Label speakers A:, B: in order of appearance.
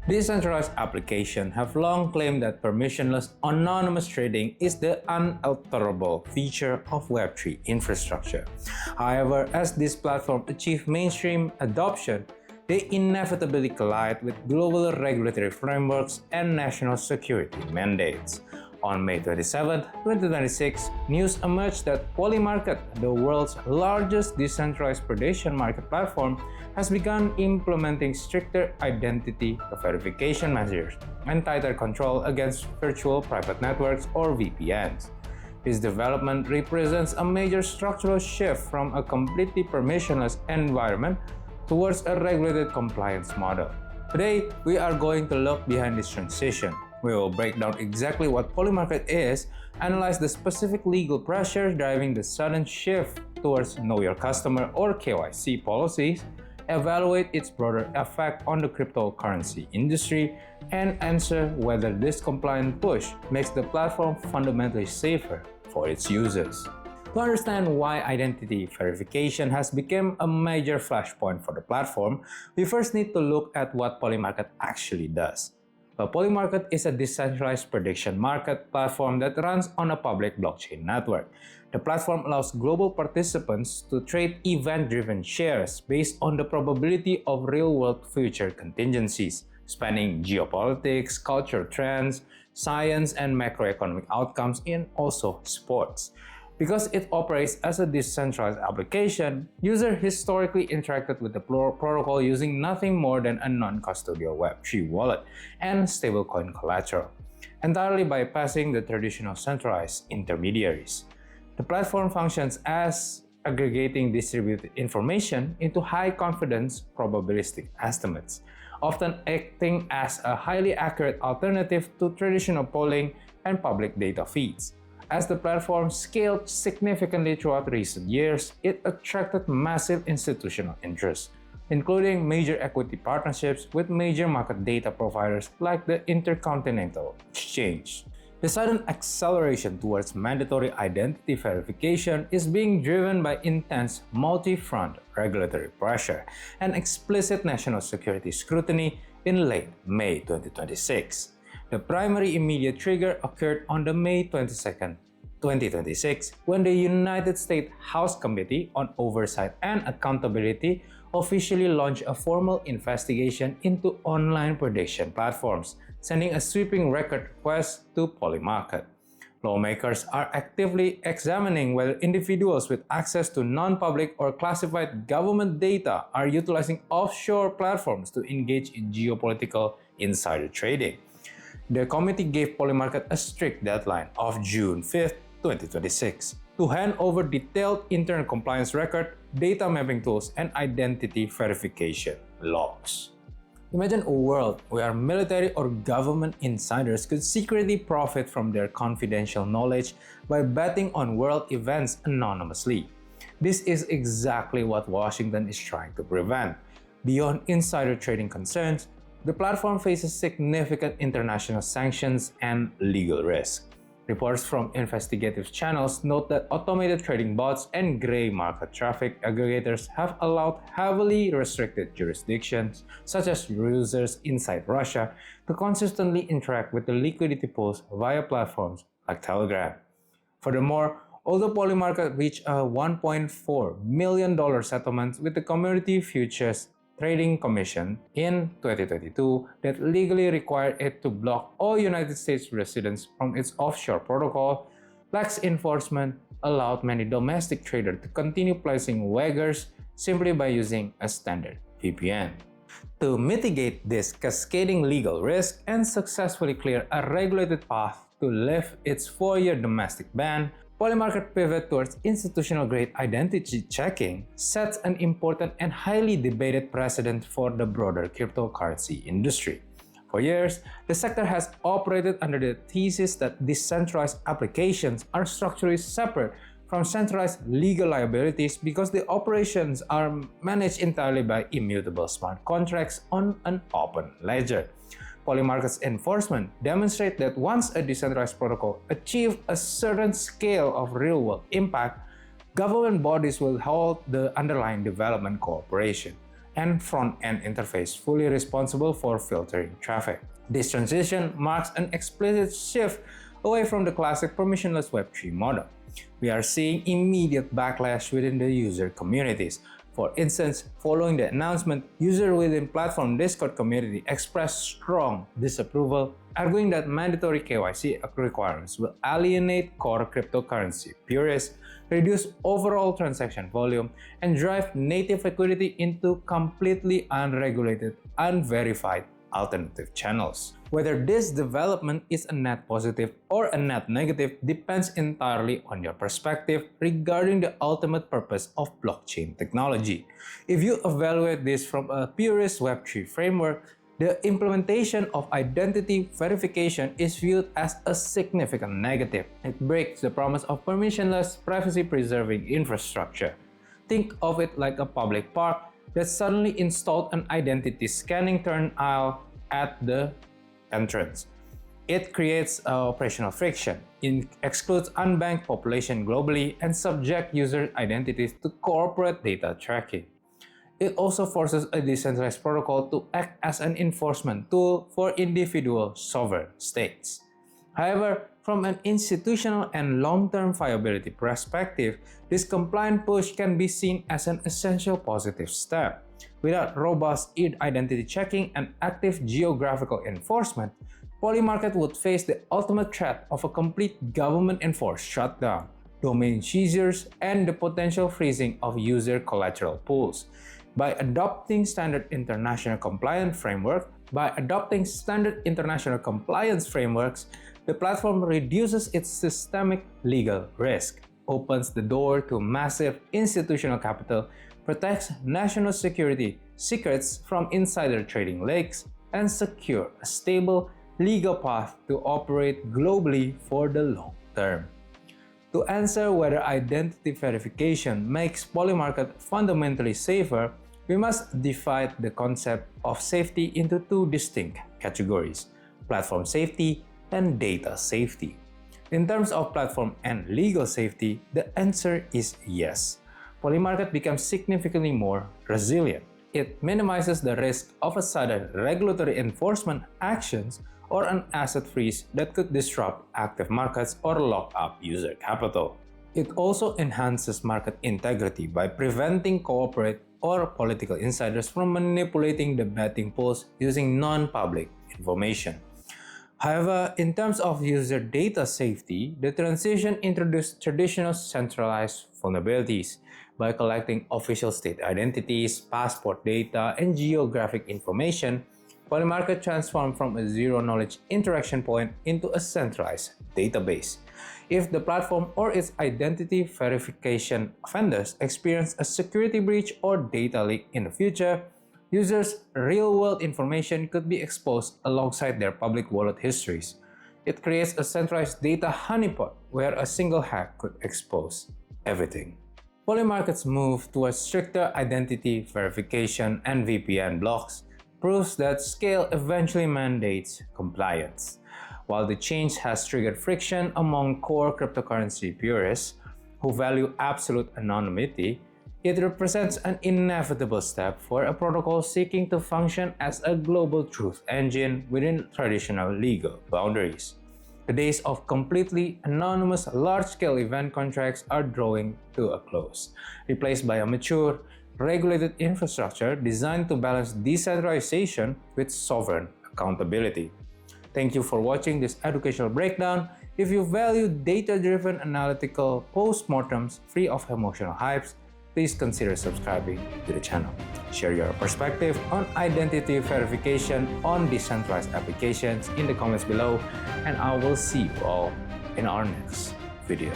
A: Decentralized applications have long claimed that permissionless anonymous trading is the unalterable feature of Web3 infrastructure. However, as these platforms achieve mainstream adoption, they inevitably collide with global regulatory frameworks and national security mandates. On May 27, 2026, news emerged that Polymarket, the world's largest decentralized prediction market platform, has begun implementing stricter identity verification measures and tighter control against virtual private networks or VPNs. This development represents a major structural shift from a completely permissionless environment towards a regulated compliance model. Today, we are going to look behind this transition. We will break down exactly what Polymarket is, analyze the specific legal pressures driving the sudden shift towards Know Your Customer or KYC policies, evaluate its broader effect on the cryptocurrency industry, and answer whether this compliant push makes the platform fundamentally safer for its users. To understand why identity verification has become a major flashpoint for the platform, we first need to look at what Polymarket actually does. Polymarket is a decentralized prediction market platform that runs on a public blockchain network. The platform allows global participants to trade event-driven shares based on the probability of real-world future contingencies, spanning geopolitics, cultural trends, science, and macroeconomic outcomes, and also sports. Because it operates as a decentralized application, users historically interacted with the protocol using nothing more than a non-custodial Web3 wallet and stablecoin collateral, entirely bypassing the traditional centralized intermediaries. The platform functions as aggregating distributed information into high-confidence probabilistic estimates, often acting as a highly accurate alternative to traditional polling and public data feeds. As the platform scaled significantly throughout recent years, it attracted massive institutional interest, including major equity partnerships with major market data providers like the Intercontinental Exchange. The sudden acceleration towards mandatory identity verification is being driven by intense multi-front regulatory pressure and explicit national security scrutiny in late May 2026. The primary immediate trigger occurred on the May 22, 2026, when the United States House Committee on Oversight and Accountability officially launched a formal investigation into online prediction platforms, sending a sweeping record request to Polymarket. Lawmakers are actively examining whether individuals with access to non-public or classified government data are utilizing offshore platforms to engage in geopolitical insider trading. The committee gave Polymarket a strict deadline of June 5, 2026 to hand over detailed internal compliance record, data mapping tools, and identity verification logs. Imagine a world where military or government insiders could secretly profit from their confidential knowledge by betting on world events anonymously. This is exactly what Washington is trying to prevent. Beyond insider trading concerns, the platform faces significant international sanctions and legal risk. Reports from investigative channels note that automated trading bots and gray market traffic aggregators have allowed heavily restricted jurisdictions, such as users inside Russia, to consistently interact with the liquidity pools via platforms like Telegram. Furthermore, although Polymarket reached a $1.4 million settlement with the Commodity Futures Trading Commission in 2022 that legally required it to block all United States residents from its offshore protocol, lax enforcement allowed many domestic traders to continue placing wagers simply by using a standard VPN. To mitigate this cascading legal risk and successfully clear a regulated path to lift its 4-year domestic ban, Polymarket pivot towards institutional-grade identity checking sets an important and highly debated precedent for the broader cryptocurrency industry. For years, the sector has operated under the thesis that decentralized applications are structurally separate from centralized legal liabilities because the operations are managed entirely by immutable smart contracts on an open ledger. Polymarket's enforcement demonstrates that once a decentralized protocol achieves a certain scale of real-world impact, government bodies will hold the underlying development cooperation. and front-end interface fully responsible for filtering traffic. This transition marks an explicit shift away from the classic permissionless Web3 model. We are seeing immediate backlash within the user communities. For instance, following the announcement, users within platform Discord community expressed strong disapproval, arguing that mandatory KYC requirements will alienate core cryptocurrency purists, reduce overall transaction volume, and drive native liquidity into completely unregulated, unverified alternative channels. Whether this development is a net positive or a net negative depends entirely on your perspective regarding the ultimate purpose of blockchain technology. If you evaluate this from a purist Web3 framework, the implementation of identity verification is viewed as a significant negative. It breaks the promise of permissionless, privacy-preserving infrastructure. Think of it like a public park that suddenly installed an identity scanning turnout at the entrance. It creates operational friction, it excludes unbanked population globally, and subjects user identities to corporate data tracking. It also forces a decentralized protocol to act as an enforcement tool for individual sovereign states. However, from an institutional and long-term viability perspective, this compliant push can be seen as an essential positive step. Without robust identity checking and active geographical enforcement, Polymarket would face the ultimate threat of a complete government-enforced shutdown, domain seizures, and the potential freezing of user collateral pools. By adopting standard international compliance frameworks, the platform reduces its systemic legal risk, opens the door to massive institutional capital, protects national security secrets from insider trading leaks, and secure a stable legal path to operate globally for the long term. To answer whether identity verification makes Polymarket fundamentally safer, we must divide the concept of safety into two distinct categories: platform safety and data safety. In terms of platform and legal safety, the answer is yes. Polymarket becomes significantly more resilient. It minimizes the risk of a sudden regulatory enforcement actions or an asset freeze that could disrupt active markets or lock up user capital. It also enhances market integrity by preventing corporate or political insiders from manipulating the betting pools using non-public information. However, in terms of user data safety, the transition introduced traditional centralized vulnerabilities. By collecting official state identities, passport data, and geographic information, Polymarket transformed from a zero-knowledge interaction point into a centralized database. If the platform or its identity verification vendors experience a security breach or data leak in the future, users' real-world information could be exposed alongside their public wallet histories. It creates a centralized data honeypot where a single hack could expose everything. Polymarket's move towards stricter identity verification and VPN blocks proves that scale eventually mandates compliance. While the change has triggered friction among core cryptocurrency purists who value absolute anonymity, it represents an inevitable step for a protocol seeking to function as a global truth engine within traditional legal boundaries. The days of completely anonymous large-scale event contracts are drawing to a close, replaced by a mature, regulated infrastructure designed to balance decentralization with sovereign accountability. Thank you for watching this educational breakdown. If you value data-driven analytical postmortems free of emotional hypes, please consider subscribing to the channel. Share your perspective on identity verification on decentralized applications in the comments below, and I will see you all in our next video.